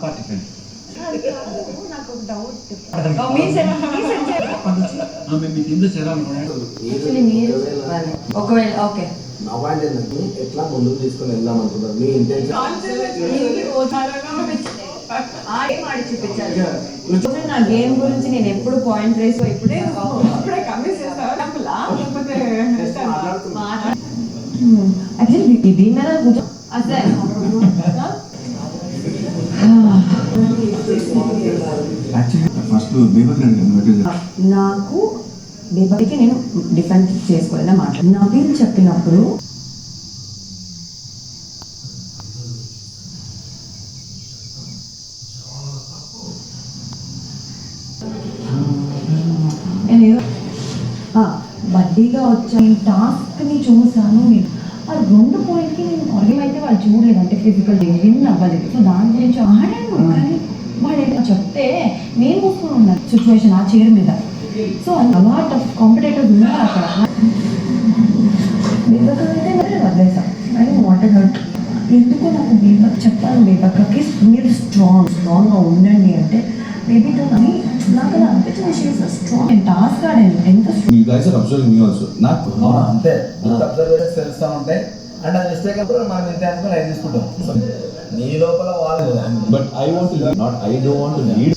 Party friend. నాకు ఒక doubt. మేము మీ టీంలో చేరాలనుకున్నాను. ఒకవేళ ఓకే ఎట్లా ముందుకు తీసుకొని వెళ్దాం అనుకుంటారు మీ ఇంటెన్షన్? ఆడి చూపించాలి. నా గేమ్ గురించి నేను ఎప్పుడు పాయింట్ రేస్ ఇప్పుడే దీని మీద నాకు బేబీకి నేను డిఫెండ్ చేసుకోవాలని మాట్లాడు. నవీన్ చెప్పినప్పుడు నేను బడ్డీగా వచ్చాను. టాస్క్ని చూసాను. నేను ఆ 2 పాయింట్కి నేను ఆర్గ్యం అయితే వాళ్ళు చూడలేదు, అంటే ఫిజికల్ విన్ అవ్వలేదు. సో దాని గురించి ఆడాను. కానీ వాడు చెప్తే నేను మూసుకొని ఉన్నాను సిచ్యువేషన్ ఆ చైర్ మీద. సో అలాట్ ఆఫ్ కాంపిటేటర్స్ ఉన్నారు అక్కడ. బేబక్కైతే వదిలేసాం. అని వాటర్ హర్ట్ ఎందుకో నాకు బేబక్ చెప్పాను. బేబక్కకి మీరు స్ట్రాంగ్గా ఉండండి అంటే మేబీ నాకు అలా అనిపించింది. She is strong. నేను టాస్క్ ఆడాను ఎంత నాకు అంతే అబ్జర్వేషన్స్ తెలుస్తూ ఉంటాయి. అండ్ అది మిస్టేక్ అప్పుడు మనం ఇంత అనుకుని అది తీసుకుంటాం. నీ లోపల వాళ్ళు but I want not I don't want lead